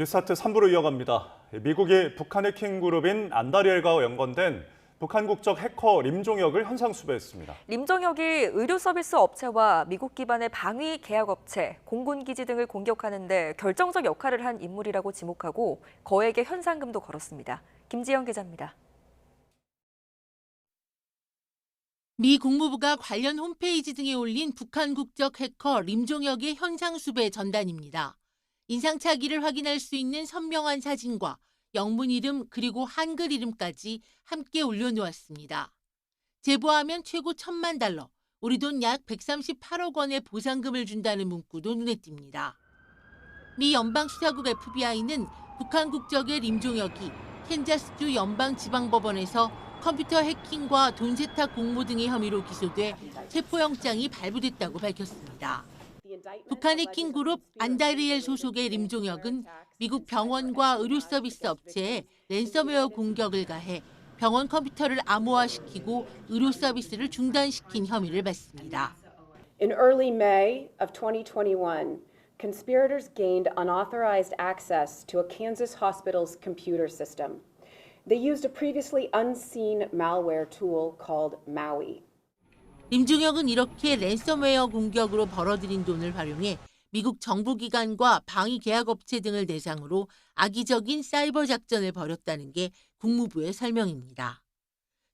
뉴스타트 3부로 이어갑니다. 미국이 북한의 킹그룹인 안다리엘과 연관된 북한 국적 해커 림종혁을 현상 수배했습니다. 림종혁이 의료 서비스 업체와 미국 기반의 방위 계약 업체, 공군 기지 등을 공격하는 데 결정적 역할을 한 인물이라고 지목하고 거액의 현상금도 걸었습니다. 김지영 기자입니다. 미 국무부가 관련 홈페이지 등에 올린 북한 국적 해커 림종혁의 현상 수배 전단입니다. 인상착의를 확인할 수 있는 선명한 사진과 영문 이름 그리고 한글 이름까지 함께 올려놓았습니다. 제보하면 최고 $1,000,000, 우리 돈 약 138억 원의 보상금을 준다는 문구도 눈에 띕니다. 미 연방수사국 FBI는 북한 국적의 림종혁이 캔자스주 연방지방법원에서 컴퓨터 해킹과 돈 세탁 공모 등의 혐의로 기소돼 체포영장이 발부됐다고 밝혔습니다. 북한의 킹그룹 안다리엘 소속의 림종혁은 미국 병원과 의료 서비스 업체에 랜섬웨어 공격을 가해 병원 컴퓨터를 암호화시키고 의료 서비스를 중단시킨 혐의를 받습니다. In early May of 2021, conspirators gained unauthorized access to a Kansas hospital's computer system. They used a previously unseen malware tool called Maui. 림종혁은 이렇게 랜섬웨어 공격으로 벌어들인 돈을 활용해 미국 정부기관과 방위 계약업체 등을 대상으로 악의적인 사이버 작전을 벌였다는 게 국무부의 설명입니다.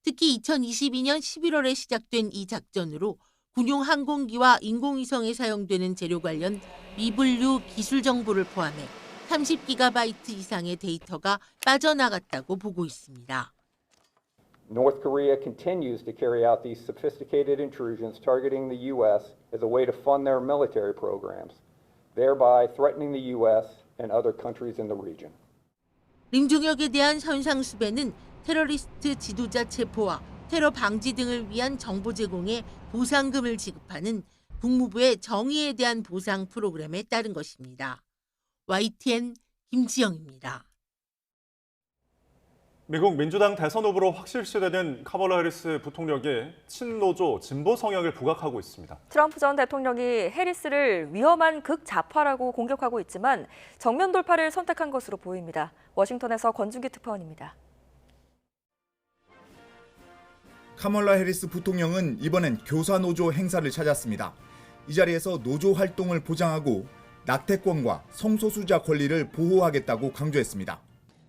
특히 2022년 11월에 시작된 이 작전으로 군용 항공기와 인공위성에 사용되는 재료 관련 미분류 기술 정보를 포함해 30GB 이상의 데이터가 빠져나갔다고 보고 있습니다. North Korea continues to carry out these sophisticated intrusions targeting the U.S. as a way to fund their military programs, thereby threatening the U.S. and other countries in the region. 림종혁에 대한 현상 수배는 테러리스트 지도자 체포와 테러 방지 등을 위한 정보 제공에 보상금을 지급하는 국무부의 정의에 대한 보상 프로그램에 따른 것입니다. YTN 김지영입니다. 미국 민주당 대선 후보로 확실시되는 카멀라 해리스 부통령이 친노조 진보 성향을 부각하고 있습니다. 트럼프 전 대통령이 해리스를 위험한 극좌파라고 공격하고 있지만 정면 돌파를 선택한 것으로 보입니다. 워싱턴에서 권준기 특파원입니다. 카멀라 해리스 부통령은 이번엔 교사노조 행사를 찾았습니다. 이 자리에서 노조 활동을 보장하고 낙태권과 성소수자 권리를 보호하겠다고 강조했습니다.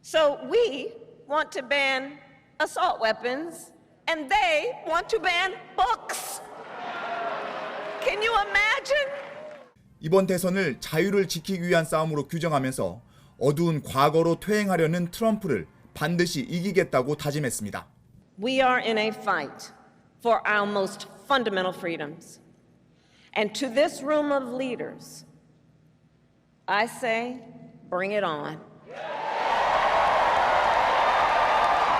So we want to ban assault weapons and they want to ban books. Can you imagine? 이번 대선을 자유를 지키기 위한 싸움으로 규정하면서 어두운 과거로 퇴행하려는 트럼프를 반드시 이기겠다고 다짐했습니다. We are in a fight for our most fundamental freedoms. And to this room of leaders, I say, bring it on.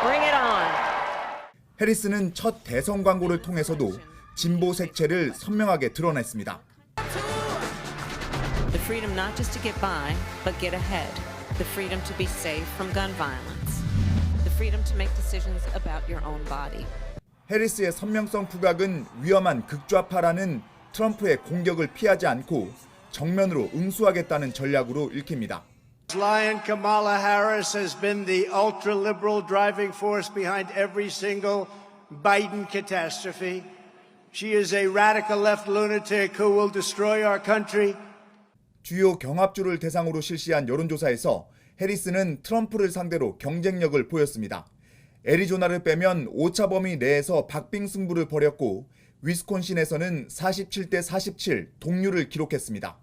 Bring it on. 해리스는 첫 대선 광고를 통해서도 진보 색채를 선명하게 드러냈습니다. The freedom not just to get by, but get ahead. The freedom to be safe from gun violence. The freedom to make decisions about your own body. 해리스의 선명성 부각은 위험한 극좌파라는 트럼프의 공격을 피하지 않고 정면으로 응수하겠다는 전략으로 읽힙니다. Lion Kamala Harris has been the ultra-liberal driving force behind every single Biden catastrophe. She is a radical left lunatic who will destroy our country. 주요 경합주를 대상으로 실시한 여론조사에서 해리스는 트럼프를 상대로 경쟁력을 보였습니다. 애리조나를 빼면 오차 범위 내에서 박빙승부를 벌였고 위스콘신에서는 47대 47 동률을 기록했습니다.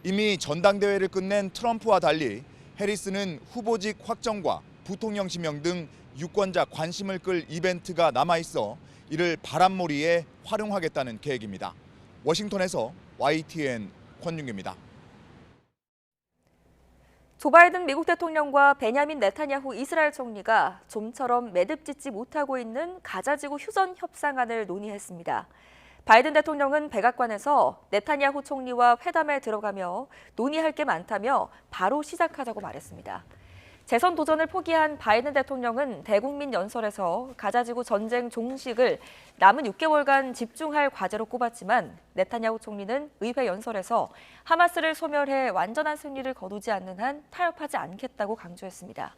이미 전당대회를 끝낸 트럼프와 달리 해리스는 후보직 확정과 부통령 지명 등 유권자 관심을 끌 이벤트가 남아있어 이를 바람몰이에 활용하겠다는 계획입니다. 워싱턴에서 YTN 권윤규입니다. 조 바이든 미국 대통령과 베냐민 네타냐후 이스라엘 총리가 좀처럼 매듭짓지 못하고 있는 가자지구 휴전 협상안을 논의했습니다. 바이든 대통령은 백악관에서 네타냐후 총리와 회담에 들어가며 논의할 게 많다며 바로 시작하자고 말했습니다. 재선 도전을 포기한 바이든 대통령은 대국민 연설에서 가자지구 전쟁 종식을 남은 6개월간 집중할 과제로 꼽았지만 네타냐후 총리는 의회 연설에서 하마스를 소멸해 완전한 승리를 거두지 않는 한 타협하지 않겠다고 강조했습니다.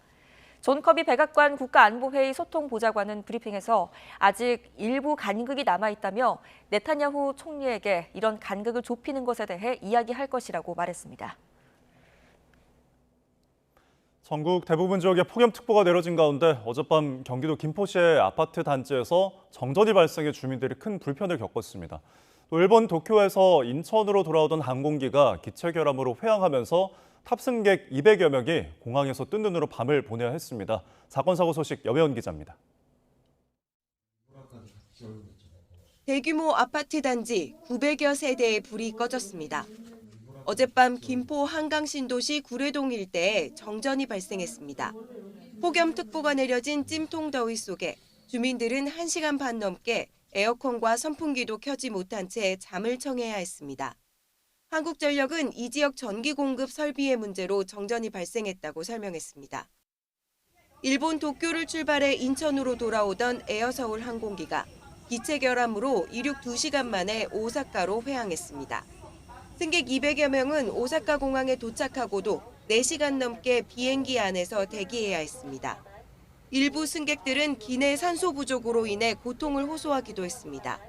존 커비 백악관 국가안보회의 소통보좌관은 브리핑에서 아직 일부 간극이 남아있다며 네타냐후 총리에게 이런 간극을 좁히는 것에 대해 이야기할 것이라고 말했습니다. 전국 대부분 지역에 폭염특보가 내려진 가운데 어젯밤 경기도 김포시의 아파트 단지에서 정전이 발생해 주민들이 큰 불편을 겪었습니다. 또 일본 도쿄에서 인천으로 돌아오던 항공기가 기체 결함으로 회항하면서 탑승객 200여 명이 공항에서 뜬 눈으로 밤을 보내야 했습니다. 사건 사고 소식 여배원 기자입니다. 대규모 아파트 단지 900여 세대의 불이 꺼졌습니다. 어젯밤 김포 한강신도시 구례동 일대에 정전이 발생했습니다. 폭염특보가 내려진 찜통 더위 속에 주민들은 1시간 반 넘게 에어컨과 선풍기도 켜지 못한 채 잠을 청해야 했습니다. 한국전력은 이 지역 전기 공급 설비의 문제로 정전이 발생했다고 설명했습니다. 일본 도쿄를 출발해 인천으로 돌아오던 에어서울 항공기가 기체 결함으로 이륙 2시간 만에 오사카로 회항했습니다. 승객 200여 명은 오사카 공항에 도착하고도 4시간 넘게 비행기 안에서 대기해야 했습니다. 일부 승객들은 기내 산소 부족으로 인해 고통을 호소하기도 했습니다.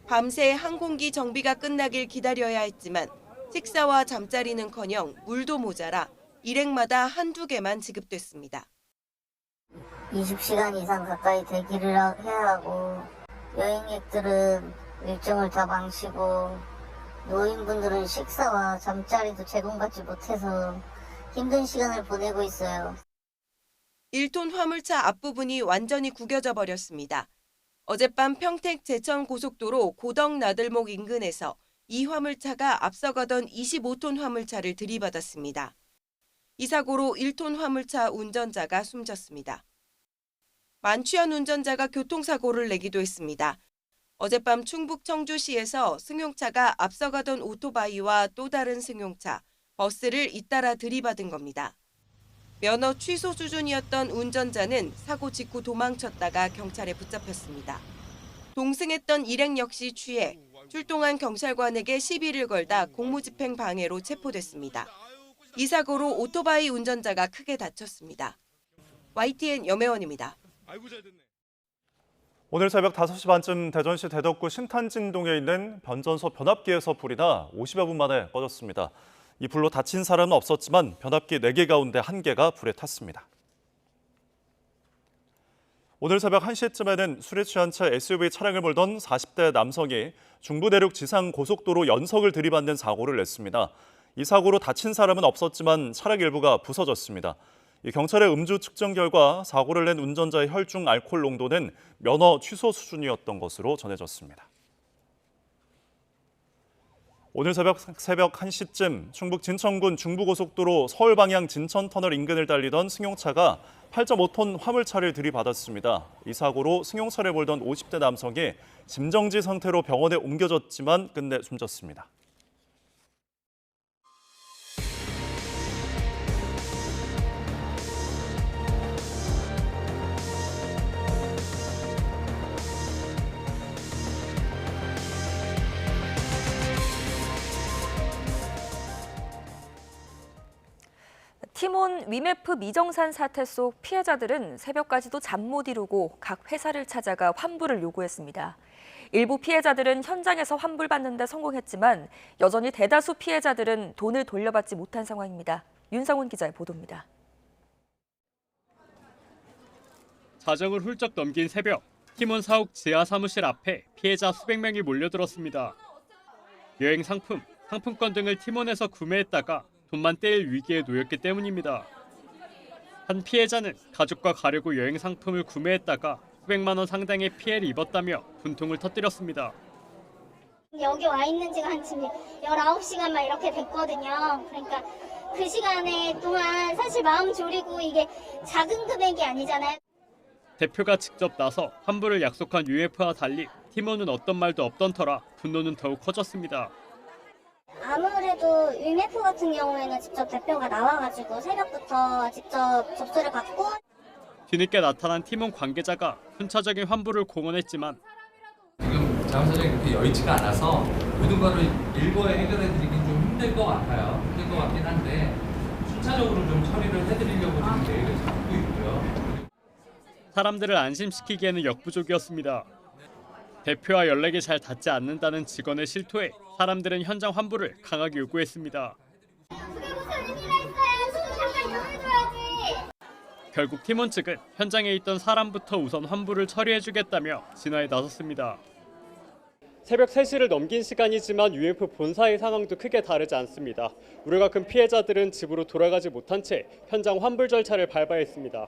밤새 항공기 정비가 끝나길 기다려야 했지만 식사와 잠자리는커녕 물도 모자라 일행마다 한두 개만 지급됐습니다. 20시간 이상 가까이 대기를 해야 하고 여행객들은 일정을 다 망치고 노인분들은 식사와 잠자리도 제공받지 못해서 힘든 시간을 보내고 있어요. 1톤 화물차 앞부분이 완전히 구겨져 버렸습니다. 어젯밤 평택 제천 고속도로 고덕 나들목 인근에서 이 화물차가 앞서가던 25톤 화물차를 들이받았습니다. 이 사고로 1톤 화물차 운전자가 숨졌습니다. 만취한 운전자가 교통사고를 내기도 했습니다. 어젯밤 충북 청주시에서 승용차가 앞서가던 오토바이와 또 다른 승용차, 버스를 잇따라 들이받은 겁니다. 면허 취소 수준이었던 운전자는 사고 직후 도망쳤다가 경찰에 붙잡혔습니다. 동승했던 일행 역시 취해 출동한 경찰관에게 시비를 걸다 공무집행 방해로 체포됐습니다. 이 사고로 오토바이 운전자가 크게 다쳤습니다. YTN 염혜원입니다. 오늘 새벽 5시 반쯤 대전시 대덕구 신탄진동에 있는 변전소 변압기에서 불이 나 50여 분 만에 꺼졌습니다. 이 불로 다친 사람은 없었지만 변압기 4개 가운데 1개가 불에 탔습니다. 오늘 새벽 1시쯤에는 술에 취한 채 SUV 차량을 몰던 40대 남성이 중부 내륙 지상 고속도로 연석을 들이받는 사고를 냈습니다. 이 사고로 다친 사람은 없었지만 차량 일부가 부서졌습니다. 경찰의 음주 측정 결과 사고를 낸 운전자의 혈중 알코올 농도는 면허 취소 수준이었던 것으로 전해졌습니다. 오늘 새벽 1시쯤 충북 진천군 중부고속도로 서울 방향 진천터널 인근을 달리던 승용차가 8.5톤 화물차를 들이받았습니다. 이 사고로 승용차를 몰던 50대 남성이 심정지 상태로 병원에 옮겨졌지만 끝내 숨졌습니다. 티몬 위메프 미정산 사태 속 피해자들은 새벽까지도 잠 못 이루고 각 회사를 찾아가 환불을 요구했습니다. 일부 피해자들은 현장에서 환불받는 데 성공했지만 여전히 대다수 피해자들은 돈을 돌려받지 못한 상황입니다. 윤상훈 기자의 보도입니다. 자정을 훌쩍 넘긴 새벽, 티몬 사옥 지하 사무실 앞에 피해자 수백 명이 몰려들었습니다. 여행 상품, 상품권 등을 티몬에서 구매했다가 돈만 떼일 위기에 놓였기 때문입니다. 한 피해자는 가족과 가려고 여행 상품을 구매했다가 수백만 원 상당의 피해를 입었다며 분통을 터뜨렸습니다. 여기 와 있는 지가 한 지금 19시간만 이렇게 됐거든요. 그러니까 그 시간에 동안 사실 마음 졸이고 이게 작은 금액이 아니잖아요. 대표가 직접 나서 환불을 약속한 UF와 달리 티몬은 어떤 말도 없던 터라 분노는 더욱 커졌습니다. 아무래도 그래도 위메프 같은 경우에는 직접 대표가 나와가지고 새벽부터 직접 접수를 받고 뒤늦게 나타난 팀원 관계자가 순차적인 환불을 공언했지만 지금 자원사정이 그렇게 여의치가 않아서 모든 거를 일거에 해결해드리긴 좀 힘들 것 같아요. 힘들 것 같긴 한데 순차적으로 좀 처리를 해드리려고 지금 계획을 잡고 있고요. 사람들을 안심시키기에는 역부족이었습니다. 대표와 연락이 잘 닿지 않는다는 직원의 실토에 사람들은 현장 환불을 강하게 요구했습니다. 결국 팀원 측은 현장에 있던 사람부터 우선 환불을 처리해주겠다며 진화에 나섰습니다. 새벽 3시를 넘긴 시간이지만 UMF 본사의 상황도 크게 다르지 않습니다. 우려가 큰 피해자들은 집으로 돌아가지 못한 채 현장 환불 절차를 밟아야 했습니다.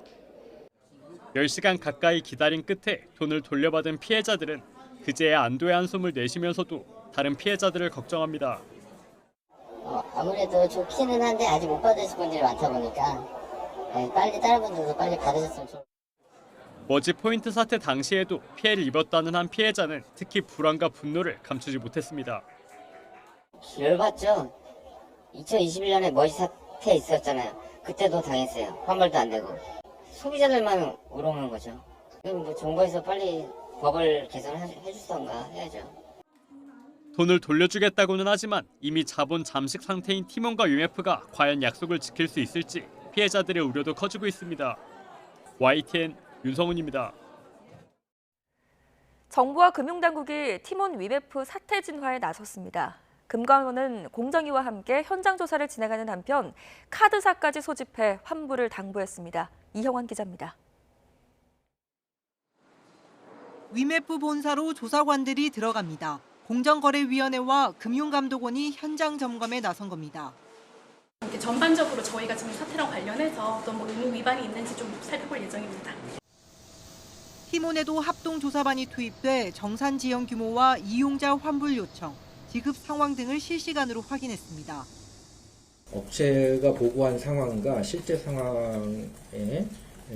10시간 가까이 기다린 끝에 돈을 돌려받은 피해자들은 그제야 안도의 한숨을 내쉬면서도 다른 피해자들을 걱정합니다. 아무래도 좋기는 한데 아직 못 받으실 분들이 많다 보니까 빨리 다른 분들도 빨리 받으셨으면 좋겠어요. 머지 포인트 사태 당시에도 피해를 입었다는 한 피해자는 특히 불안과 분노를 감추지 못했습니다. 열받죠. 2021년에 머지 사태 있었잖아요. 그때도 당했어요. 환불도 안 되고. 소비자들만 우롱한 거죠. 그럼 뭐 정부에서 빨리 법을 개선해주던가 해야죠. 돈을 돌려주겠다고는 하지만 이미 자본 잠식 상태인 팀원과 UMF가 과연 약속을 지킬 수 있을지 피해자들의 우려도 커지고 있습니다. YTN 윤성훈입니다. 정부와 금융당국이 팀원 위메프 사태 진화에 나섰습니다. 금감원은 공정위와 함께 현장 조사를 진행하는 한편 카드사까지 소집해 환불을 당부했습니다. 이형환 기자입니다. 위메프 본사로 조사관들이 들어갑니다. 공정거래위원회와 금융감독원이 현장 점검에 나선 겁니다. 전반적으로 저희가 지금 사태랑 관련해서 어떤 의무 위반이 있는지 좀 살펴볼 예정입니다. 팀원에도 합동조사반이 투입돼 정산 지연 규모와 이용자 환불 요청, 지급 상황 등을 실시간으로 확인했습니다. 업체가 보고한 상황과 실제 상황에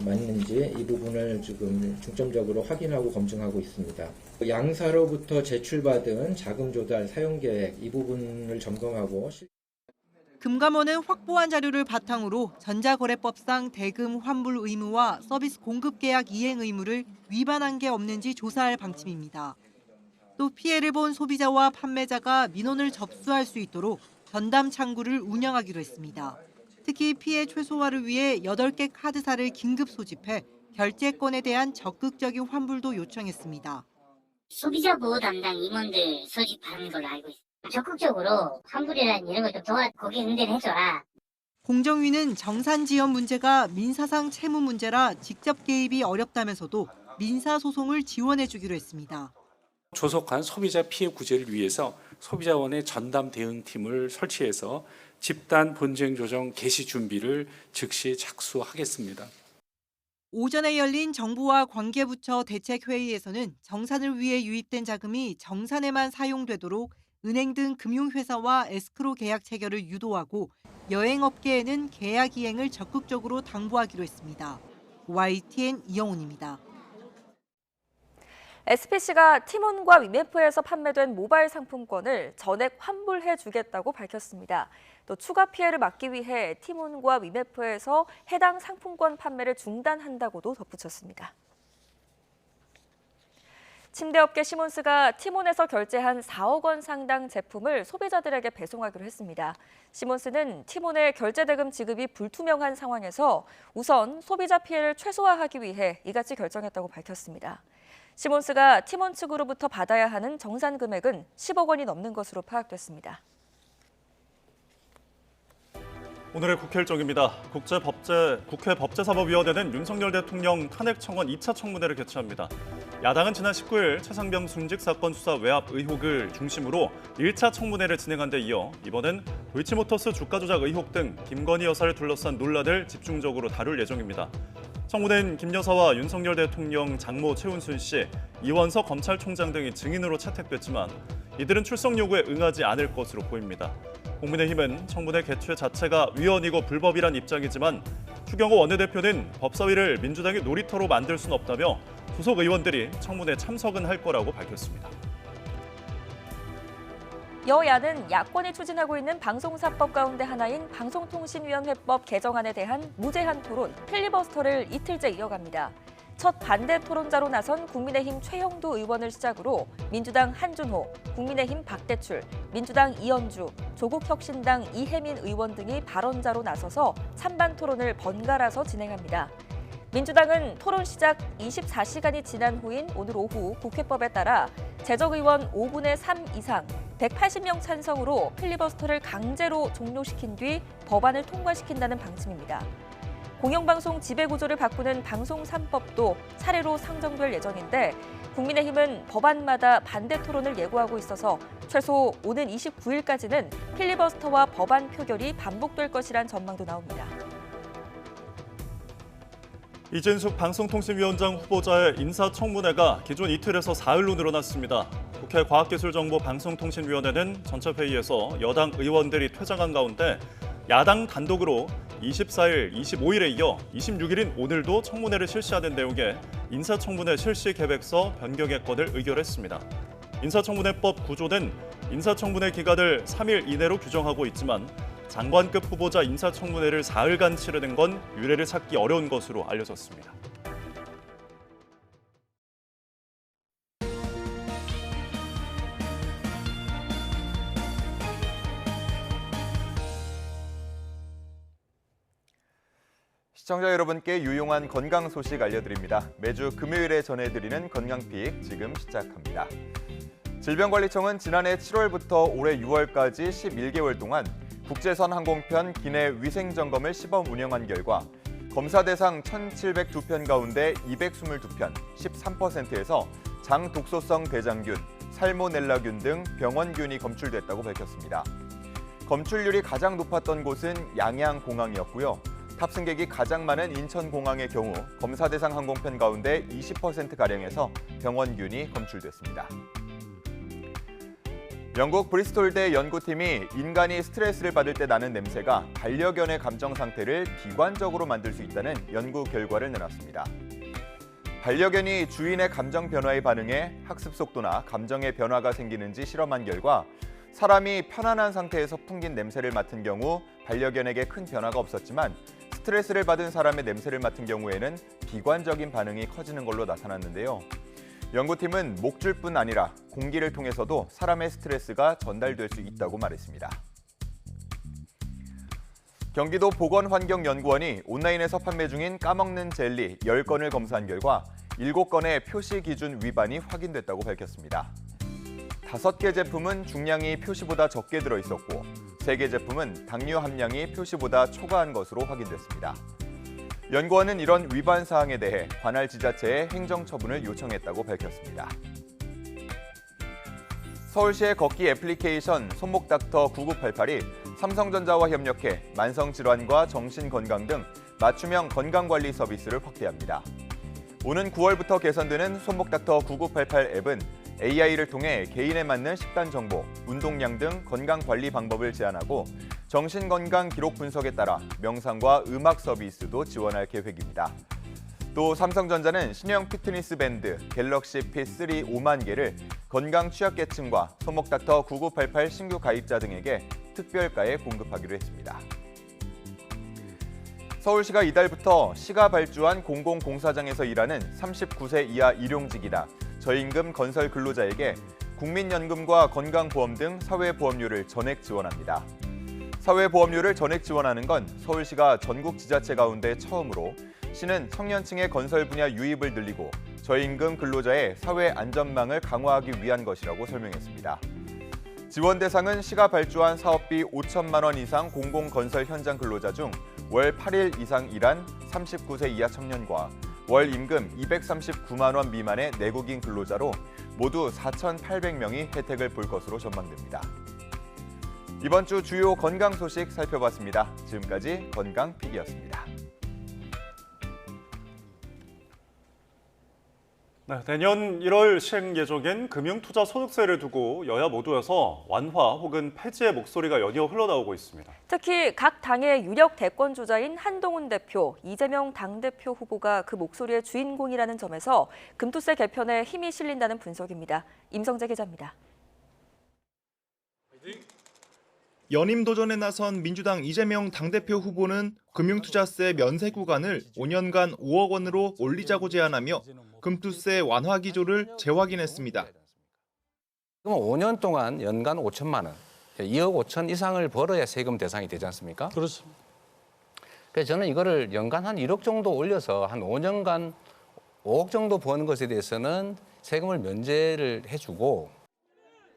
맞는지 이 부분을 지금 중점적으로 확인하고 검증하고 있습니다. 양사로부터 제출받은 자금 조달 사용 계획 이 부분을 점검하고 금감원은 확보한 자료를 바탕으로 전자거래법상 대금 환불 의무와 서비스 공급 계약 이행 의무를 위반한 게 없는지 조사할 방침입니다. 또 피해를 본 소비자와 판매자가 민원을 접수할 수 있도록 전담 창구를 운영하기로 했습니다. 특히 피해 최소화를 위해 8개 카드사를 긴급 소집해 결제권에 대한 적극적인 환불도 요청했습니다. 소비자 보호 담당 임원들 소집하는 걸로 알고 있습니다. 적극적으로 환불이라는 이런 걸 좀 거기에 응대를 해줘라. 공정위는 정산 지연 문제가 민사상 채무 문제라 직접 개입이 어렵다면서도 민사소송을 지원해주기로 했습니다. 조속한 소비자 피해 구제를 위해서 소비자원의 전담 대응팀을 설치해서 집단 분쟁 조정 개시 준비를 즉시 착수하겠습니다. 오전에 열린 정부와 관계부처 대책회의에서는 정산을 위해 유입된 자금이 정산에만 사용되도록 은행 등 금융회사와 에스크로 계약 체결을 유도하고 여행업계에는 계약 이행을 적극적으로 당부하기로 했습니다. YTN 이영훈입니다. SPC가 팀원과 위메프에서 판매된 모바일 상품권을 전액 환불해주겠다고 밝혔습니다. 또 추가 피해를 막기 위해 팀원과 위메프에서 해당 상품권 판매를 중단한다고도 덧붙였습니다. 침대업계 시몬스가 티몬에서 결제한 4억 원 상당 제품을 소비자들에게 배송하기로 했습니다. 시몬스는 티몬의 결제 대금 지급이 불투명한 상황에서 우선 소비자 피해를 최소화하기 위해 이같이 결정했다고 밝혔습니다. 시몬스가 티몬 측으로부터 받아야 하는 정산 금액은 10억 원이 넘는 것으로 파악됐습니다. 오늘의 국회 일정입니다. 국회 법제사법위원회는 윤석열 대통령 탄핵 청원 2차 청문회를 개최합니다. 야당은 지난 19일 최상병 순직 사건 수사 외압 의혹을 중심으로 1차 청문회를 진행한 데 이어 이번엔 도이치모터스 주가 조작 의혹 등 김건희 여사를 둘러싼 논란을 집중적으로 다룰 예정입니다. 청문회는 김 여사와 윤석열 대통령 장모 최은순 씨, 이원석 검찰총장 등이 증인으로 채택됐지만 이들은 출석 요구에 응하지 않을 것으로 보입니다. 국민의힘은 청문회 개최 자체가 위헌이고 불법이란 입장이지만 추경호 원내대표는 법사위를 민주당의 놀이터로 만들 수는 없다며 소속 의원들이 청문회 참석은 할 거라고 밝혔습니다. 여야는 야권이 추진하고 있는 방송사법 가운데 하나인 방송통신위원회법 개정안에 대한 무제한 토론, 필리버스터를 이틀째 이어갑니다. 첫 반대 토론자로 나선 국민의힘 최형두 의원을 시작으로 민주당 한준호, 국민의힘 박대출, 민주당 이현주, 조국혁신당 이혜민 의원 등이 발언자로 나서서 찬반 토론을 번갈아서 진행합니다. 민주당은 토론 시작 24시간이 지난 후인 오늘 오후 국회법에 따라 재적의원 5분의 3 이상 180명 찬성으로 필리버스터를 강제로 종료시킨 뒤 법안을 통과시킨다는 방침입니다. 공영방송 지배구조를 바꾸는 방송 3법도 차례로 상정될 예정인데 국민의힘은 법안마다 반대 토론을 예고하고 있어서 최소 오는 29일까지는 필리버스터와 법안 표결이 반복될 것이란 전망도 나옵니다. 이진숙 방송통신위원장 후보자의 인사청문회가 기존 이틀에서 사흘로 늘어났습니다. 국회 과학기술정보방송통신위원회는 전체 회의에서 여당 의원들이 퇴장한 가운데 야당 단독으로 24일, 25일에 이어 26일인 오늘도 청문회를 실시하는 내용의 인사청문회 실시 계획서 변경의 건을 의결했습니다. 인사청문회법 구조는 인사청문회 기간을 3일 이내로 규정하고 있지만 장관급 후보자 인사청문회를 사흘간 치르는 건 유례를 찾기 어려운 것으로 알려졌습니다. 시청자 여러분께 유용한 건강 소식 알려드립니다. 매주 금요일에 전해드리는 건강픽 지금 시작합니다. 질병관리청은 지난해 7월부터 올해 6월까지 11개월 동안 국제선 항공편 기내 위생점검을 시범 운영한 결과 검사 대상 1,702편 가운데 222편, 13%에서 장독소성 대장균, 살모넬라균 등 병원균이 검출됐다고 밝혔습니다. 검출률이 가장 높았던 곳은 양양공항이었고요. 탑승객이 가장 많은 인천공항의 경우 검사 대상 항공편 가운데 20%가량에서 병원균이 검출됐습니다. 영국 브리스톨대 연구팀이 인간이 스트레스를 받을 때 나는 냄새가 반려견의 감정 상태를 비관적으로 만들 수 있다는 연구 결과를 내놨습니다. 반려견이 주인의 감정 변화에 반응해 학습 속도나 감정의 변화가 생기는지 실험한 결과 사람이 편안한 상태에서 풍긴 냄새를 맡은 경우 반려견에게 큰 변화가 없었지만 스트레스를 받은 사람의 냄새를 맡은 경우에는 비관적인 반응이 커지는 걸로 나타났는데요. 연구팀은 목줄뿐 아니라 공기를 통해서도 사람의 스트레스가 전달될 수 있다고 말했습니다. 경기도 보건환경연구원이 온라인에서 판매 중인 까먹는 젤리 10건을 검사한 결과 7건의 표시 기준 위반이 확인됐다고 밝혔습니다. 5개 제품은 중량이 표시보다 적게 들어있었고 3개 제품은 당류 함량이 표시보다 초과한 것으로 확인됐습니다. 연구원은 이런 위반 사항에 대해 관할 지자체에 행정처분을 요청했다고 밝혔습니다. 서울시의 걷기 애플리케이션 손목닥터 9988이 삼성전자와 협력해 만성질환과 정신건강 등 맞춤형 건강관리 서비스를 확대합니다. 오는 9월부터 개선되는 손목닥터 9988 앱은 AI를 통해 개인에 맞는 식단 정보, 운동량 등 건강관리 방법을 제안하고 정신건강 기록 분석에 따라 명상과 음악 서비스도 지원할 계획입니다. 또 삼성전자는 신형 피트니스 밴드 갤럭시 P3 5만 개를 건강 취약계층과 손목닥터 9988 신규 가입자 등에게 특별가에 공급하기로 했습니다. 서울시가 이달부터 시가 발주한 공공공사장에서 일하는 39세 이하 일용직이나 저임금 건설 근로자에게 국민연금과 건강보험 등 사회보험료를 전액 지원합니다. 사회보험료를 전액 지원하는 건 서울시가 전국 지자체 가운데 처음으로 시는 청년층의 건설 분야 유입을 늘리고 저임금 근로자의 사회 안전망을 강화하기 위한 것이라고 설명했습니다. 지원 대상은 시가 발주한 사업비 5천만 원 이상 공공건설 현장 근로자 중 월 8일 이상 일한 39세 이하 청년과 월 임금 239만 원 미만의 내국인 근로자로 모두 4,800명이 혜택을 볼 것으로 전망됩니다. 이번 주 주요 건강 소식 살펴봤습니다. 지금까지 건강픽이었습니다. 네, 내년 1월 시행 예정인 금융투자소득세를 두고 여야 모두에서 완화 혹은 폐지의 목소리가 연이어 흘러나오고 있습니다. 특히 각 당의 유력 대권주자인 한동훈 대표, 이재명 당대표 후보가 그 목소리의 주인공이라는 점에서 금투세 개편에 힘이 실린다는 분석입니다. 임성재 기자입니다. 연임 도전에 나선 민주당 이재명 당대표 후보는 금융투자세 면세 구간을 5년간 5억 원으로 올리자고 제안하며 금투세 완화 기조를 재확인했습니다. 그럼 5년 동안 연간 5천만 원, 2억 5천 이상을 벌어야 세금 대상이 되지 않습니까? 그렇습니다. 그래서 저는 이거를 연간 한 1억 정도 올려서 한 5년간 5억 정도 버는 것에 대해서는 세금을 면제를 해주고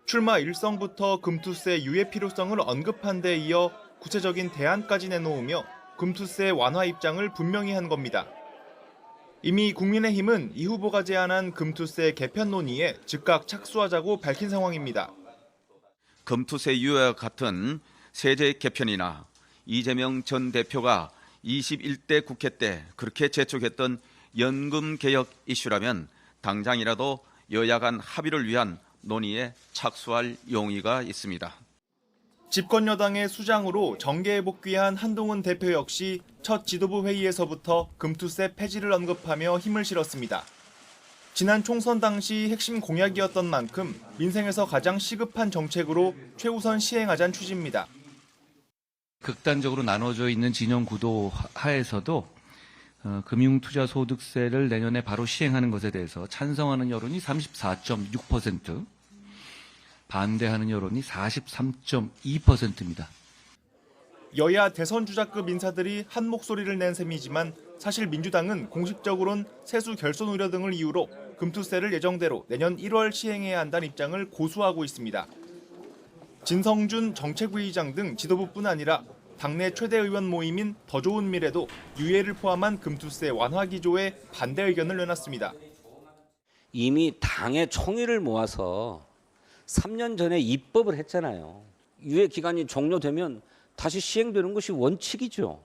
출마 일성부터 금투세 유예 필요성을 언급한 데 이어 구체적인 대안까지 내놓으며 금투세 완화 입장을 분명히 한 겁니다. 이미 국민의힘은 이 후보가 제안한 금투세 개편 논의에 즉각 착수하자고 밝힌 상황입니다. 금투세 유예와 같은 세제 개편이나 이재명 전 대표가 21대 국회 때 그렇게 재촉했던 연금 개혁 이슈라면 당장이라도 여야 간 합의를 위한 논의에 착수할 용의가 있습니다. 집권 여당의 수장으로 정계에 복귀한 한동훈 대표 역시 첫 지도부 회의에서부터 금투세 폐지를 언급하며 힘을 실었습니다. 지난 총선 당시 핵심 공약이었던 만큼 민생에서 가장 시급한 정책으로 최우선 시행하자는 취지입니다. 극단적으로 나눠져 있는 진영 구도 하에서도 금융투자소득세를 내년에 바로 시행하는 것에 대해서 찬성하는 여론이 34.6%, 반대하는 여론이 43.2%입니다. 여야 대선 주자급 인사들이 한 목소리를 낸 셈이지만 사실 민주당은 공식적으로는 세수 결손 우려 등을 이유로 금투세를 예정대로 내년 1월 시행해야 한다는 입장을 고수하고 있습니다. 진성준 정책위의장 등 지도부뿐 아니라 당내 최대 의원 모임인 더 좋은 미래도 유예를 포함한 금투세 완화 기조에 반대 의견을 내놨습니다. 이미 당의 총의를 모아서 3년 전에 입법을 했잖아요. 유예 기간이 종료되면 다시 시행되는 것이 원칙이죠.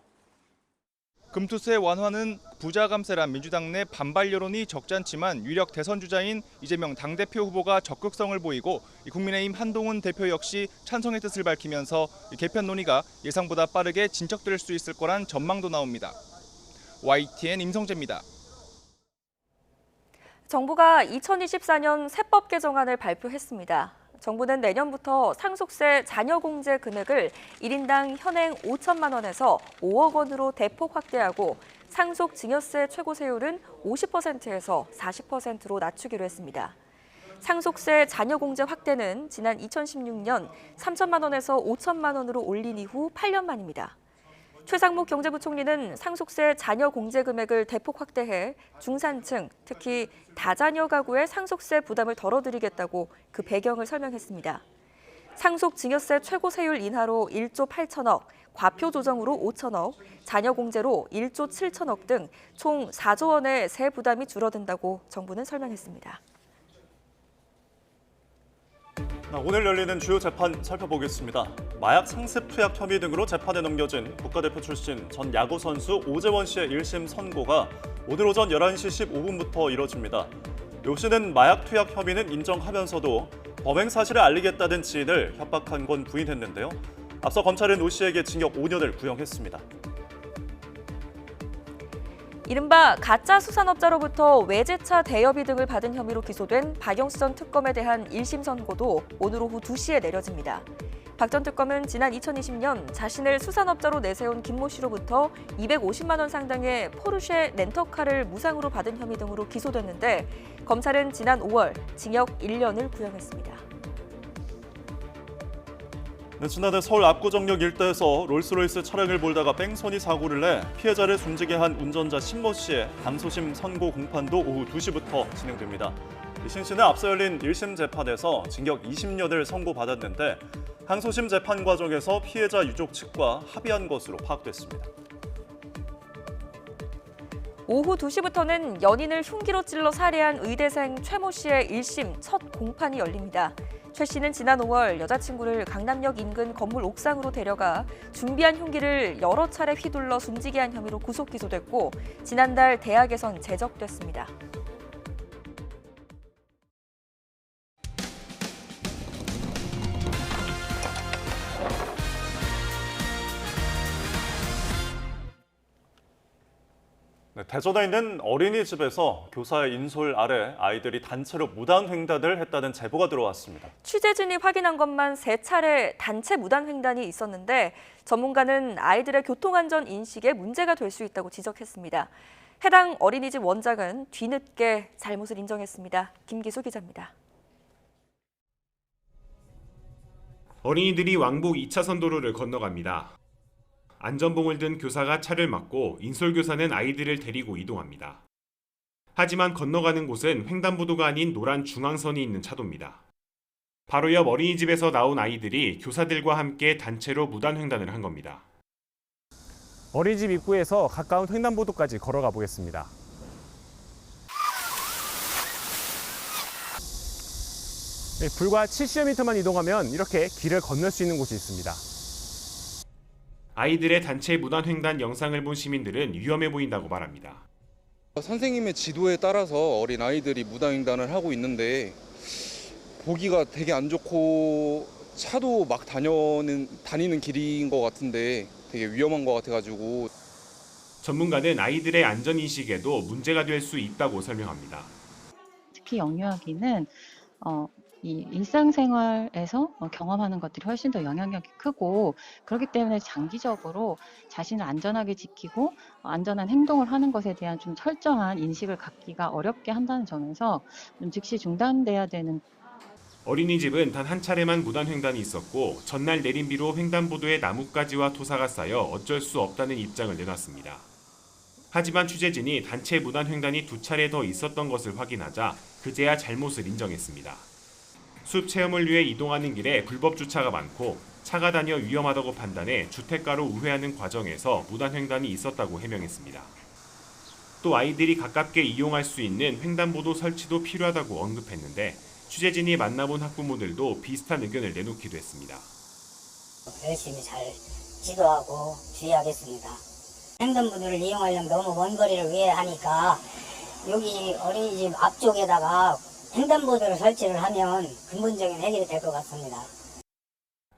금투세 완화는 부자 감세란 민주당 내 반발 여론이 적지 않지만 유력 대선 주자인 이재명 당대표 후보가 적극성을 보이고 국민의힘 한동훈 대표 역시 찬성의 뜻을 밝히면서 개편 논의가 예상보다 빠르게 진척될 수 있을 거란 전망도 나옵니다. YTN 임성재입니다. 정부가 2024년 세법 개정안을 발표했습니다. 정부는 내년부터 상속세 자녀공제 금액을 1인당 현행 5천만 원에서 5억 원으로 대폭 확대하고 상속증여세 최고세율은 50%에서 40%로 낮추기로 했습니다. 상속세 자녀공제 확대는 지난 2016년 3천만 원에서 5천만 원으로 올린 이후 8년 만입니다. 최상목 경제부총리는 상속세 자녀 공제 금액을 대폭 확대해 중산층, 특히 다자녀 가구의 상속세 부담을 덜어드리겠다고 그 배경을 설명했습니다. 상속증여세 최고세율 인하로 1조 8천억, 과표 조정으로 5천억, 자녀 공제로 1조 7천억 등 총 4조 원의 세 부담이 줄어든다고 정부는 설명했습니다. 오늘 열리는 주요 재판 살펴보겠습니다. 마약 상습 투약 혐의 등으로 재판에 넘겨진 국가대표 출신 전 야구 선수 오재원 씨의 1심 선고가 오늘 오전 11시 15분부터 이뤄집니다. 오 씨는 마약 투약 혐의는 인정하면서도 범행 사실을 알리겠다는 지인을 협박한 건 부인했는데요. 앞서 검찰은 오 씨에게 징역 5년을 구형했습니다. 이른바 가짜 수산업자로부터 외제차 대여비 등을 받은 혐의로 기소된 박영수 전 특검에 대한 1심 선고도 오늘 오후 2시에 내려집니다. 박 전 특검은 지난 2020년 자신을 수산업자로 내세운 김모 씨로부터 250만 원 상당의 포르쉐 렌터카를 무상으로 받은 혐의 등으로 기소됐는데 검찰은 지난 5월 징역 1년을 구형했습니다. 지난해 서울 압구정역 일대에서 롤스로이스 차량을 몰다가 뺑소니 사고를 내 피해자를 숨지게 한 운전자 신모 씨의 항소심 선고 공판도 오후 2시부터 진행됩니다. 신 씨는 앞서 열린 1심 재판에서 징역 20년을 선고받았는데 항소심 재판 과정에서 피해자 유족 측과 합의한 것으로 파악됐습니다. 오후 2시부터는 연인을 흉기로 찔러 살해한 의대생 최모 씨의 1심 첫 공판이 열립니다. 최 씨는 지난 5월 여자친구를 강남역 인근 건물 옥상으로 데려가 준비한 흉기를 여러 차례 휘둘러 숨지게 한 혐의로 구속 기소됐고 지난달 대학에선 제적됐습니다. 대전에 있는 어린이집에서 교사의 인솔 아래 아이들이 단체로 무단횡단을 했다는 제보가 들어왔습니다. 취재진이 확인한 것만 3차례 단체 무단횡단이 있었는데 전문가는 아이들의 교통안전 인식에 문제가 될 수 있다고 지적했습니다. 해당 어린이집 원장은 뒤늦게 잘못을 인정했습니다. 김기수 기자입니다. 어린이들이 왕복 2차선 도로를 건너갑니다. 안전봉을 든 교사가 차를 막고 인솔교사는 아이들을 데리고 이동합니다. 하지만 건너가는 곳은 횡단보도가 아닌 노란 중앙선이 있는 차도입니다. 바로 옆 어린이집에서 나온 아이들이 교사들과 함께 단체로 무단횡단을 한 겁니다. 어린이집 입구에서 가까운 횡단보도까지 걸어가 보겠습니다. 불과 70여 미터만 이동하면 이렇게 길을 건널 수 있는 곳이 있습니다. 아이들의 단체 무단횡단 영상을 본 시민들은 위험해 보인다고 말합니다. 선생님의 지도에 따라서 어린 아이들이 무단횡단을 하고 있는데 보기가 되게 안 좋고 차도 막 다니는 길인 것 같은데 되게 위험한 것 같아가지고. 전문가는 아이들의 안전인식에도 문제가 될 수 있다고 설명합니다. 특히 영유아기는 이 일상생활에서 경험하는 것들이 훨씬 더 영향력이 크고 그렇기 때문에 장기적으로 자신을 안전하게 지키고 안전한 행동을 하는 것에 대한 좀 철저한 인식을 갖기가 어렵게 한다는 점에서 좀 즉시 중단돼야 되는. 어린이집은 단 한 차례만 무단횡단이 있었고 전날 내린 비로 횡단보도에 나뭇가지와 토사가 쌓여 어쩔 수 없다는 입장을 내놨습니다. 하지만 취재진이 단체 무단횡단이 2차례 더 있었던 것을 확인하자 그제야 잘못을 인정했습니다. 숲 체험을 위해 이동하는 길에 불법 주차가 많고 차가 다녀 위험하다고 판단해 주택가로 우회하는 과정에서 무단횡단이 있었다고 해명했습니다. 또 아이들이 가깝게 이용할 수 있는 횡단보도 설치도 필요하다고 언급했는데 취재진이 만나본 학부모들도 비슷한 의견을 내놓기도 했습니다. 열심히 잘 지도하고 주의하겠습니다. 횡단보도를 이용하려면 너무 먼 거리를 우회하니까 여기 어린이집 앞쪽에다가 횡단보도를 설치를 하면 근본적인 해결이 될 것 같습니다.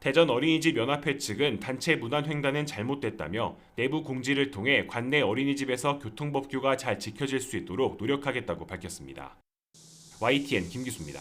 대전 어린이집 연합회 측은 단체 무단횡단은 잘못됐다며 내부 공지를 통해 관내 어린이집에서 교통법규가 잘 지켜질 수 있도록 노력하겠다고 밝혔습니다. YTN 김기수입니다.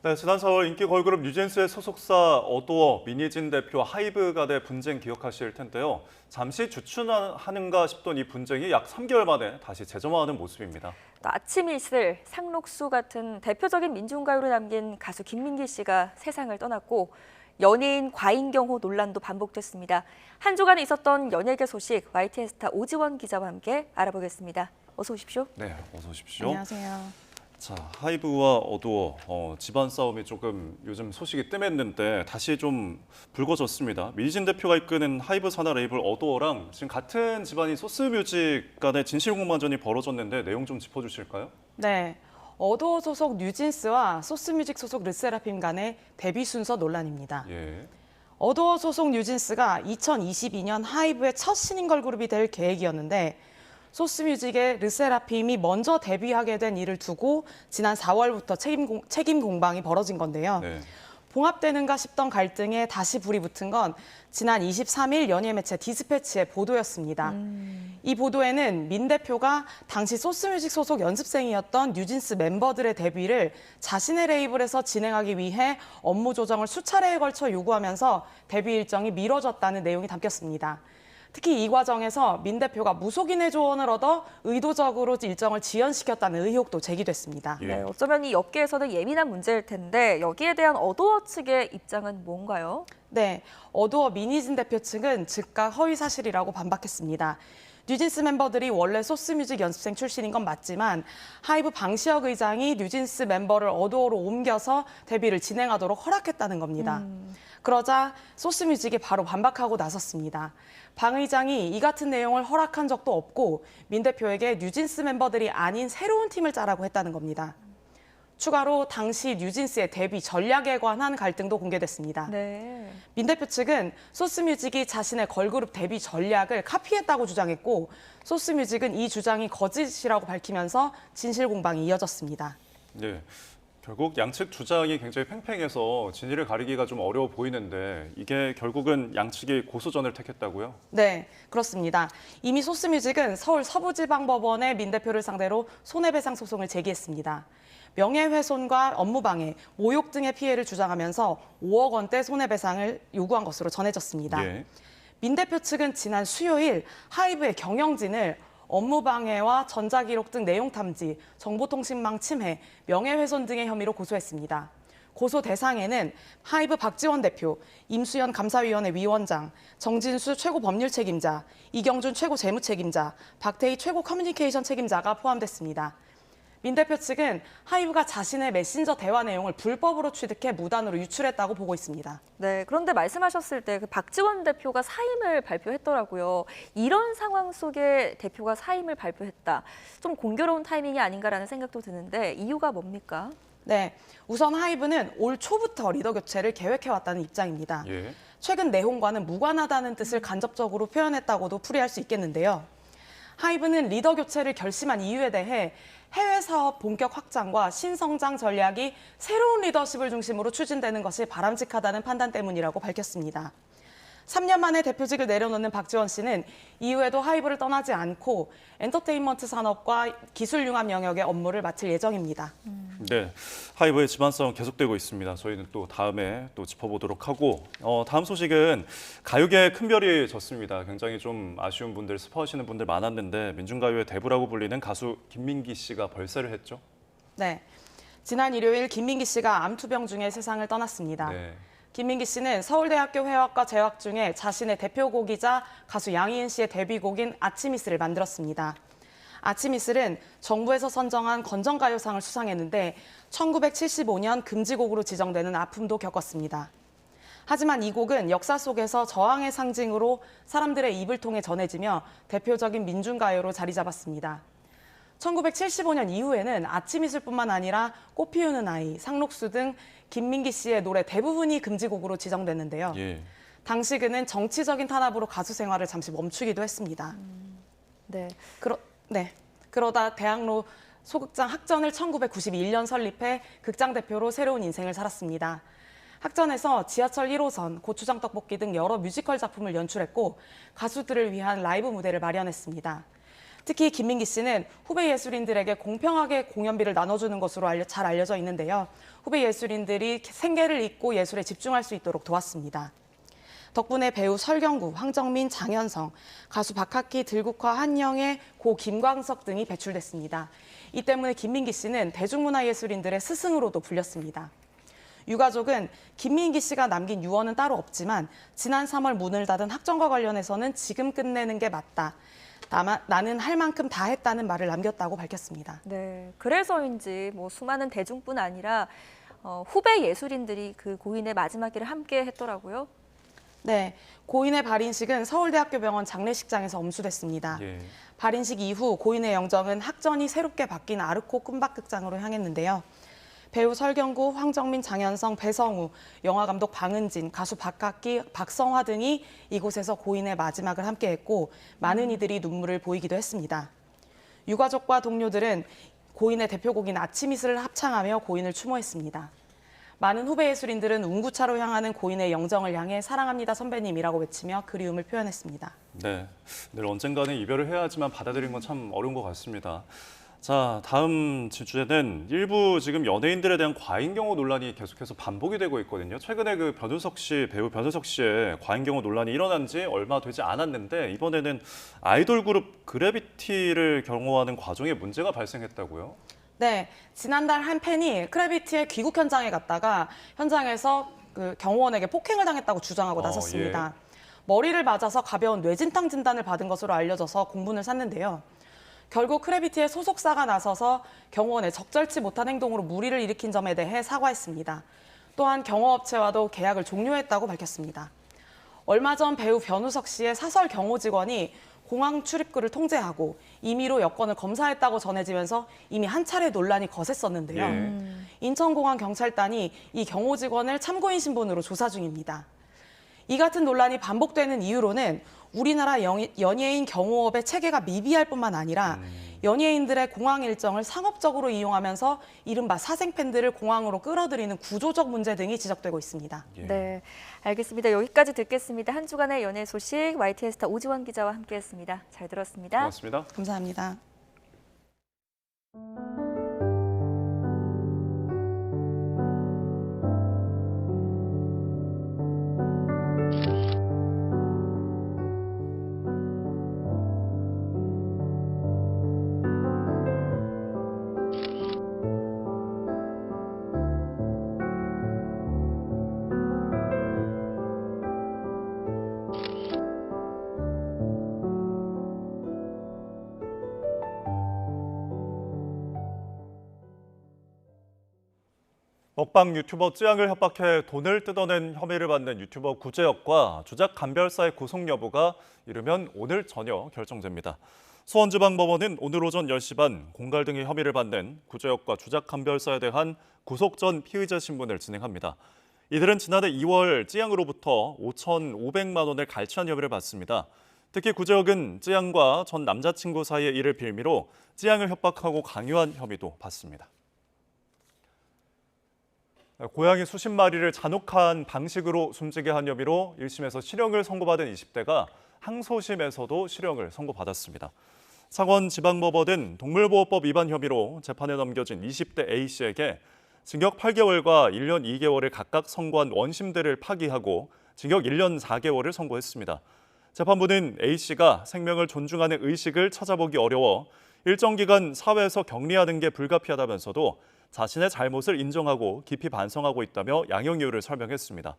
네, 지난 4월 인기 걸그룹 뉴진스의 소속사 어도어, 민희진 대표 하이브 간의 분쟁 기억하실 텐데요. 잠시 주춤하는가 싶던 이 분쟁이 약 3개월 만에 다시 재점화하는 모습입니다. 또 아침 이슬, 상록수 같은 대표적인 민중가요를 남긴 가수 김민기 씨가 세상을 떠났고 연예인 과잉 경호 논란도 반복됐습니다. 한 주간에 있었던 연예계 소식 YTN 스타 오지원 기자와 함께 알아보겠습니다. 어서 오십시오. 네, 어서 오십시오. 안녕하세요. 자, 하이브와 어도어 집안 싸움이 조금 요즘 소식이 뜸했는데 다시 좀 불거졌습니다. 민희진 대표가 이끄는 하이브 산하 레이블 어도어랑 지금 같은 집안인 소스뮤직 간의 진실공방전이 벌어졌는데 내용 좀 짚어주실까요? 네, 어도어 소속 뉴진스와 소스뮤직 소속 르세라핌 간의 데뷔 순서 논란입니다. 예. 어도어 소속 뉴진스가 2022년 하이브의 첫 신인 걸그룹이 될 계획이었는데 소스뮤직의 르세라핌이 먼저 데뷔하게 된 일을 두고 지난 4월부터 책임 공방이 벌어진 건데요. 네. 봉합되는가 싶던 갈등에 다시 불이 붙은 건 지난 23일 연예 매체 디스패치의 보도였습니다. 이 보도에는 민 대표가 당시 소스뮤직 소속 연습생이었던 뉴진스 멤버들의 데뷔를 자신의 레이블에서 진행하기 위해 업무 조정을 수차례에 걸쳐 요구하면서 데뷔 일정이 미뤄졌다는 내용이 담겼습니다. 특히 이 과정에서 민 대표가 무속인의 조언을 얻어 의도적으로 일정을 지연시켰다는 의혹도 제기됐습니다. 네, 어쩌면 이 업계에서는 예민한 문제일 텐데 여기에 대한 어도어 측의 입장은 뭔가요? 네, 어도어 민희진 대표 측은 즉각 허위 사실이라고 반박했습니다. 뉴진스 멤버들이 원래 소스뮤직 연습생 출신인 건 맞지만 하이브 방시혁 의장이 뉴진스 멤버를 어도어로 옮겨서 데뷔를 진행하도록 허락했다는 겁니다. 그러자 소스뮤직이 바로 반박하고 나섰습니다. 방 의장이 이 같은 내용을 허락한 적도 없고 민 대표에게 뉴진스 멤버들이 아닌 새로운 팀을 짜라고 했다는 겁니다. 추가로 당시 뉴진스의 데뷔 전략에 관한 갈등도 공개됐습니다. 네. 민 대표 측은 소스뮤직이 자신의 걸그룹 데뷔 전략을 카피했다고 주장했고 소스뮤직은 이 주장이 거짓이라고 밝히면서 진실 공방이 이어졌습니다. 네. 결국 양측 주장이 굉장히 팽팽해서 진위를 가리기가 좀 어려워 보이는데 이게 결국은 양측이 고소전을 택했다고요? 네, 그렇습니다. 이미 소스뮤직은 서울 서부지방법원에 민 대표를 상대로 손해배상 소송을 제기했습니다. 명예훼손과 업무방해, 모욕 등의 피해를 주장하면서 5억 원대 손해배상을 요구한 것으로 전해졌습니다. 예. 민 대표 측은 지난 수요일 하이브의 경영진을 업무방해와 전자기록 등 내용 탐지, 정보통신망 침해, 명예훼손 등의 혐의로 고소했습니다. 고소 대상에는 하이브 박지원 대표, 임수연 감사위원회 위원장, 정진수 최고 법률 책임자, 이경준 최고 재무 책임자, 박태희 최고 커뮤니케이션 책임자가 포함됐습니다. 민 대표 측은 하이브가 자신의 메신저 대화 내용을 불법으로 취득해 무단으로 유출했다고 보고 있습니다. 네, 그런데 말씀하셨을 때 그 박지원 대표가 사임을 발표했더라고요. 이런 상황 속에 대표가 사임을 발표했다. 좀 공교로운 타이밍이 아닌가라는 생각도 드는데 이유가 뭡니까? 네, 우선 하이브는 올 초부터 리더 교체를 계획해왔다는 입장입니다. 예. 최근 내용과는 무관하다는 뜻을 간접적으로 표현했다고도 풀이할 수 있겠는데요. 하이브는 리더 교체를 결심한 이유에 대해 해외 사업 본격 확장과 신성장 전략이 새로운 리더십을 중심으로 추진되는 것이 바람직하다는 판단 때문이라고 밝혔습니다. 3년 만에 대표직을 내려놓는 박지원 씨는 이후에도 하이브를 떠나지 않고 엔터테인먼트 산업과 기술 융합 영역의 업무를 맡을 예정입니다. 네, 하이브의 집안 싸움 계속되고 있습니다. 저희는 또 다음에 또 짚어보도록 하고 다음 소식은 가요계에 큰 별이 졌습니다. 굉장히 좀 아쉬운 분들, 슬퍼하시는 분들 많았는데 민중가요의 대부라고 불리는 가수 김민기 씨가 별세를 했죠. 네, 지난 일요일 김민기 씨가 암투병 중에 세상을 떠났습니다. 네. 김민기 씨는 서울대학교 회화과 재학 중에 자신의 대표곡이자 가수 양희은 씨의 데뷔곡인 아침이슬을 만들었습니다. 아침이슬은 정부에서 선정한 건전가요상을 수상했는데 1975년 금지곡으로 지정되는 아픔도 겪었습니다. 하지만 이 곡은 역사 속에서 저항의 상징으로 사람들의 입을 통해 전해지며 대표적인 민중가요로 자리 잡았습니다. 1975년 이후에는 아침이슬뿐만 아니라 꽃 피우는 아이, 상록수 등 김민기 씨의 노래 대부분이 금지곡으로 지정됐는데요. 예. 당시 그는 정치적인 탄압으로 가수 생활을 잠시 멈추기도 했습니다. 네. 그러다 대학로 소극장 학전을 1991년 설립해 극장 대표로 새로운 인생을 살았습니다. 학전에서 지하철 1호선, 고추장 떡볶이 등 여러 뮤지컬 작품을 연출했고 가수들을 위한 라이브 무대를 마련했습니다. 특히 김민기 씨는 후배 예술인들에게 공평하게 공연비를 나눠주는 것으로 잘 알려져 있는데요. 후배 예술인들이 생계를 잇고 예술에 집중할 수 있도록 도왔습니다. 덕분에 배우 설경구, 황정민, 장현성, 가수 박학기, 들국화, 한영애, 고 김광석 등이 배출됐습니다. 이 때문에 김민기 씨는 대중문화예술인들의 스승으로도 불렸습니다. 유가족은 김민기 씨가 남긴 유언은 따로 없지만 지난 3월 문을 닫은 학전과 관련해서는 지금 끝내는 게 맞다. 나는 할 만큼 다 했다는 말을 남겼다고 밝혔습니다. 네, 그래서인지 수많은 대중뿐 아니라 후배 예술인들이 그 고인의 마지막 길을 함께 했더라고요. 네, 고인의 발인식은 서울대학교 병원 장례식장에서 엄수됐습니다. 예. 발인식 이후 고인의 영정은 학전이 새롭게 바뀐 아르코 꿈박극장으로 향했는데요. 배우 설경구, 황정민, 장현성, 배성우, 영화감독 방은진, 가수 박학기, 박성화 등이 이곳에서 고인의 마지막을 함께했고 많은 이들이 눈물을 보이기도 했습니다. 유가족과 동료들은 고인의 대표곡인 아침이슬을 합창하며 고인을 추모했습니다. 많은 후배 예술인들은 운구차로 향하는 고인의 영정을 향해 사랑합니다 선배님이라고 외치며 그리움을 표현했습니다. 네, 늘 언젠가는 이별을 해야 하지만 받아들이는 건 참 어려운 것 같습니다. 자, 다음 주제는 일부 지금 연예인들에 대한 과잉 경호 논란이 계속해서 반복이 되고 있거든요. 최근에 그 배우 변우석 씨의 과잉 경호 논란이 일어난 지 얼마 되지 않았는데 이번에는 아이돌 그룹 그래비티를 경호하는 과정에 문제가 발생했다고요? 네, 지난달 한 팬이 크래비티의 귀국 현장에 갔다가 현장에서 그 경호원에게 폭행을 당했다고 주장하고 나섰습니다. 예. 머리를 맞아서 가벼운 뇌진탕 진단을 받은 것으로 알려져서 공분을 샀는데요. 결국 크래비티의 소속사가 나서서 경호원의 적절치 못한 행동으로 물의를 일으킨 점에 대해 사과했습니다. 또한 경호업체와도 계약을 종료했다고 밝혔습니다. 얼마 전 배우 변우석 씨의 사설 경호 직원이 공항 출입구를 통제하고 임의로 여권을 검사했다고 전해지면서 이미 한 차례 논란이 거셌었는데요. 인천공항경찰단이 이 경호 직원을 참고인 신분으로 조사 중입니다. 이 같은 논란이 반복되는 이유로는 우리나라 연예인 경호업의 체계가 미비할 뿐만 아니라 연예인들의 공항 일정을 상업적으로 이용하면서 이른바 사생팬들을 공항으로 끌어들이는 구조적 문제 등이 지적되고 있습니다. 네, 알겠습니다. 여기까지 듣겠습니다. 한 주간의 연예 소식 YTN 스타 오지원 기자와 함께했습니다. 잘 들었습니다. 고맙습니다. 감사합니다. 먹방 유튜버 쯔양을 협박해 돈을 뜯어낸 혐의를 받는 유튜버 구제혁과 주작 감별사의 구속 여부가 이르면 오늘 저녁 결정됩니다. 수원지방법원은 오늘 오전 10시 반 공갈 등의 혐의를 받는 구제혁과 주작 감별사에 대한 구속 전 피의자 신문을 진행합니다. 이들은 지난해 2월 쯔양으로부터 5,500만 원을 갈취한 혐의를 받습니다. 특히 구제혁은 쯔양과 전 남자친구 사이의 일을 빌미로 쯔양을 협박하고 강요한 혐의도 받습니다. 고양이 수십 마리를 잔혹한 방식으로 숨지게 한 혐의로 1심에서 실형을 선고받은 20대가 항소심에서도 실형을 선고받았습니다. 창원지방법원은 동물보호법 위반 혐의로 재판에 넘겨진 20대 A씨에게 징역 8개월과 1년 2개월을 각각 선고한 원심들을 파기하고 징역 1년 4개월을 선고했습니다. 재판부는 A씨가 생명을 존중하는 의식을 찾아보기 어려워 일정 기간 사회에서 격리하는 게 불가피하다면서도 자신의 잘못을 인정하고 깊이 반성하고 있다며 양형 이유를 설명했습니다.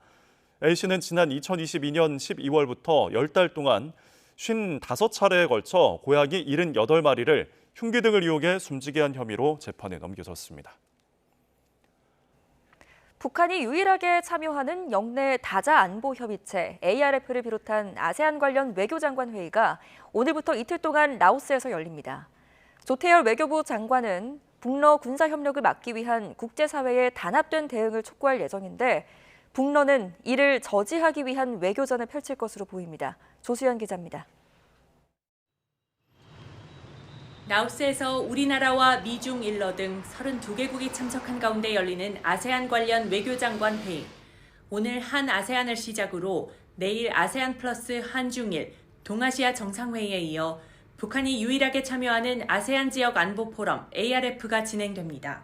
A씨는 지난 2022년 12월부터 10달 동안 55차례에 걸쳐 고양이 78마리를 흉기 등을 이용해 숨지게 한 혐의로 재판에 넘겨졌습니다. 북한이 유일하게 참여하는 영내 다자안보협의체 ARF를 비롯한 아세안 관련 외교장관 회의가 오늘부터 이틀 동안 라오스에서 열립니다. 조태열 외교부 장관은 북러 군사협력을 막기 위한 국제사회의 단합된 대응을 촉구할 예정인데 북러는 이를 저지하기 위한 외교전을 펼칠 것으로 보입니다. 조수연 기자입니다. 라오스에서 우리나라와 미중, 일러 등 32개국이 참석한 가운데 열리는 아세안 관련 외교장관 회의. 오늘 한 아세안을 시작으로 내일 아세안 플러스 한중일, 동아시아 정상회의에 이어 북한이 유일하게 참여하는 아세안 지역 안보 포럼 ARF가 진행됩니다.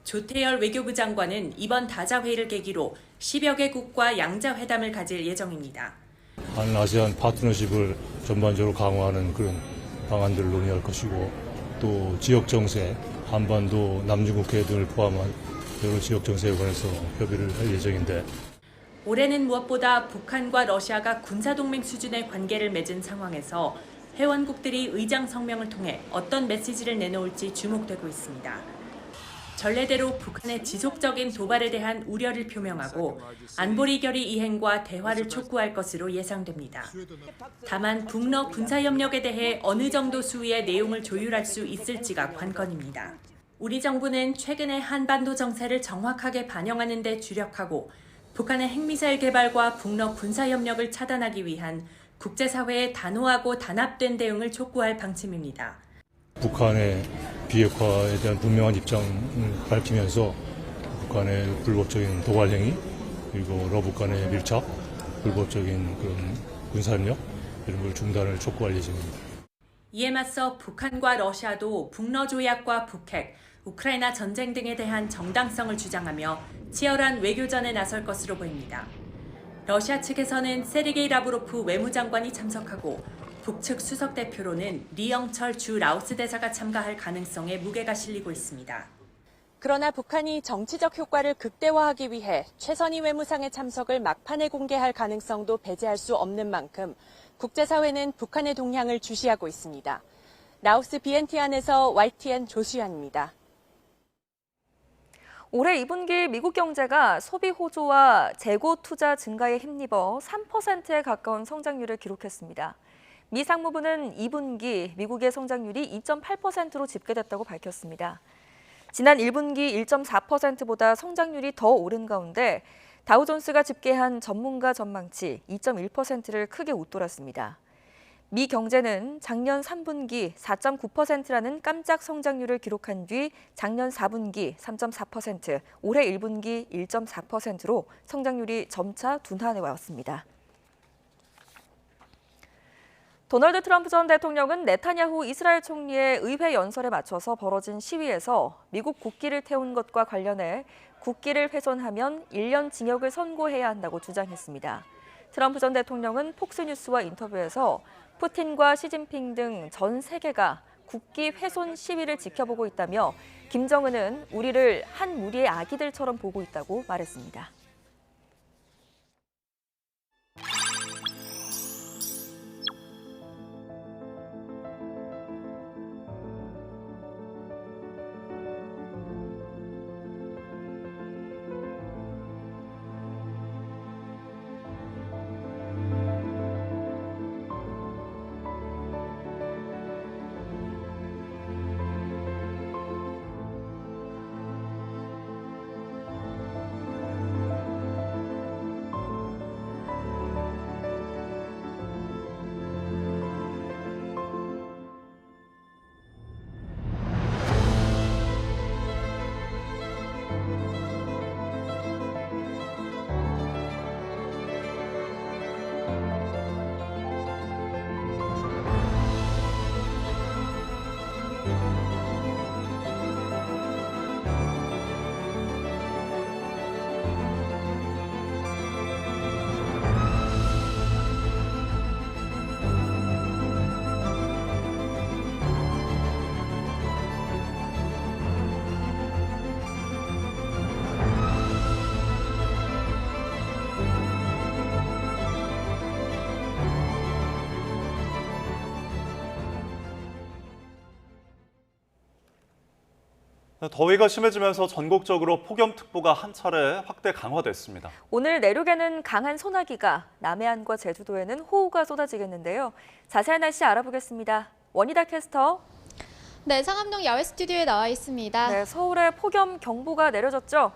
조태열 외교부 장관은 이번 다자회의를 계기로 10여 개국과 양자회담을 가질 예정입니다. 아세안 파트너십을 전반적으로 강화하는 그런 방안들을 논의할 것이고 또 지역 정세, 한반도, 남중국해 등을 포함한 여러 지역 정세에 관해서 협의를 할 예정인데 올해는 무엇보다 북한과 러시아가 군사동맹 수준의 관계를 맺은 상황에서 회원국들이 의장 성명을 통해 어떤 메시지를 내놓을지 주목되고 있습니다. 전례대로 북한의 지속적인 도발에 대한 우려를 표명하고 안보리 결의 이행과 대화를 촉구할 것으로 예상됩니다. 다만 북러 군사협력에 대해 어느 정도 수위의 내용을 조율할 수 있을지가 관건입니다. 우리 정부는 최근의 한반도 정세를 정확하게 반영하는 데 주력하고 북한의 핵미사일 개발과 북러 군사협력을 차단하기 위한 국제사회의 단호하고 단합된 대응을 촉구할 방침입니다. 북한의 비핵화에 대한 분명한 입장을 밝히면서 북한의 불법적인 도발 행위 그리고 러북 간의 밀착, 불법적인 그런 군사협력 이런 걸 중단을 촉구할 예정입니다. 이에 맞서 북한과 러시아도 북러 조약과 북핵, 우크라이나 전쟁 등에 대한 정당성을 주장하며 치열한 외교전에 나설 것으로 보입니다. 러시아 측에서는 세르게이 라브로프 외무장관이 참석하고 북측 수석 대표로는 리영철 주 라오스 대사가 참가할 가능성에 무게가 실리고 있습니다. 그러나 북한이 정치적 효과를 극대화하기 위해 최선희 외무상의 참석을 막판에 공개할 가능성도 배제할 수 없는 만큼 국제사회는 북한의 동향을 주시하고 있습니다. 라오스 비엔티안에서 YTN 조수연입니다. 올해 2분기 미국 경제가 소비 호조와 재고 투자 증가에 힘입어 3%에 가까운 성장률을 기록했습니다. 미 상무부는 2분기 미국의 성장률이 2.8%로 집계됐다고 밝혔습니다. 지난 1분기 1.4%보다 성장률이 더 오른 가운데 다우존스가 집계한 전문가 전망치 2.1%를 크게 웃돌았습니다. 미 경제는 작년 3분기 4.9%라는 깜짝 성장률을 기록한 뒤 작년 4분기 3.4%, 올해 1분기 1.4%로 성장률이 점차 둔화해 왔습니다. 도널드 트럼프 전 대통령은 네타냐후 이스라엘 총리의 의회 연설에 맞춰서 벌어진 시위에서 미국 국기를 태운 것과 관련해 국기를 훼손하면 1년 징역을 선고해야 한다고 주장했습니다. 트럼프 전 대통령은 폭스뉴스와 인터뷰에서 푸틴과 시진핑 등 전 세계가 국기 훼손 시위를 지켜보고 있다며 김정은은 우리를 한 무리의 아기들처럼 보고 있다고 말했습니다. 더위가 심해지면서 전국적으로 폭염특보가 한 차례 확대 강화됐습니다. 오늘 내륙에는 강한 소나기가, 남해안과 제주도에는 호우가 쏟아지겠는데요. 자세한 날씨 알아보겠습니다. 원희다 캐스터. 네, 상암동 야외 스튜디오에 나와 있습니다. 네, 서울에 폭염 경보가 내려졌죠?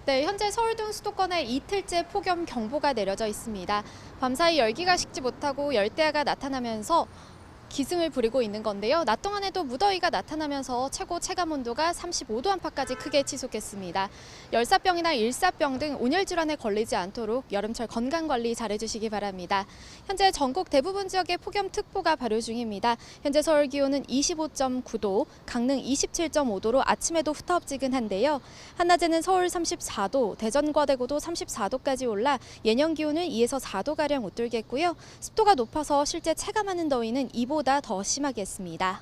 네, 현재 서울 등 수도권에 이틀째 폭염 경보가 내려져 있습니다. 밤사이 열기가 식지 못하고 열대야가 나타나면서 기승을 부리고 있는 건데요. 낮 동안에도 무더위가 나타나면서 최고 체감 온도가 35도 안팎까지 크게 치솟겠습니다. 열사병이나 일사병 등 온열 질환에 걸리지 않도록 여름철 건강 관리 잘해주시기 바랍니다. 현재 전국 대부분 지역에 폭염특보가 발효 중입니다. 현재 서울 기온은 25.9도, 강릉 27.5도로 아침에도 후텁지근한데요. 한낮에는 서울 34도, 대전과 대구도 34도까지 올라 예년 기온을 2에서 4도가량 웃돌겠고요. 습도가 높아서 실제 체감하는 더위는 이보다 더 심하겠습니다.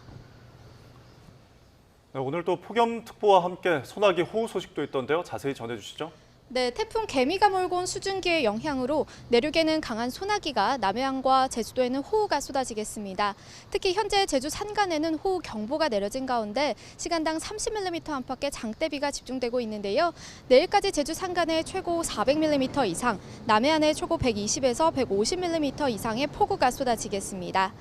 네, 오늘도 폭염특보와 함께 소나기 호우 소식도 있던데요. 자세히 전해주시죠. 네, 태풍 개미가 몰고 온 수증기의 영향으로 내륙에는 강한 소나기가, 남해안과 제주도에는 호우가 쏟아지겠습니다. 특히 현재 제주 산간에는 호우 경보가 내려진 가운데 시간당 30mm 안팎의 장대비가 집중되고 있는데요. 내일까지 제주 산간에 최고 400mm 이상, 남해안에 최고 120에서 150mm 이상의 폭우가 쏟아지겠습니다.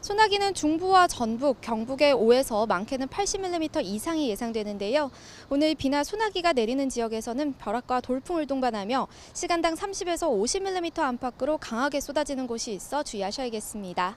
소나기는 중부와 전북, 경북의 5에서 많게는 80mm 이상이 예상되는데요. 오늘 비나 소나기가 내리는 지역에서는 벼락과 돌풍을 동반하며 시간당 30에서 50mm 안팎으로 강하게 쏟아지는 곳이 있어 주의하셔야겠습니다.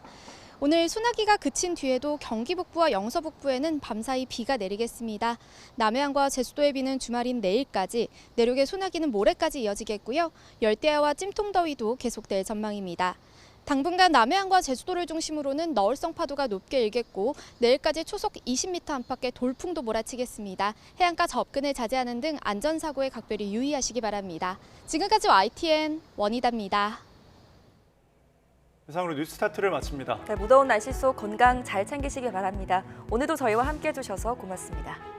오늘 소나기가 그친 뒤에도 경기 북부와 영서 북부에는 밤사이 비가 내리겠습니다. 남해안과 제주도의 비는 주말인 내일까지, 내륙의 소나기는 모레까지 이어지겠고요. 열대야와 찜통더위도 계속될 전망입니다. 당분간 남해안과 제주도를 중심으로는 너울성 파도가 높게 일겠고 내일까지 초속 20m 안팎의 돌풍도 몰아치겠습니다. 해안가 접근을 자제하는 등 안전사고에 각별히 유의하시기 바랍니다. 지금까지 YTN 원희다입니다. 이상으로 뉴스타트를 마칩니다. 네, 무더운 날씨 속 건강 잘 챙기시기 바랍니다. 오늘도 저희와 함께 해주셔서 고맙습니다.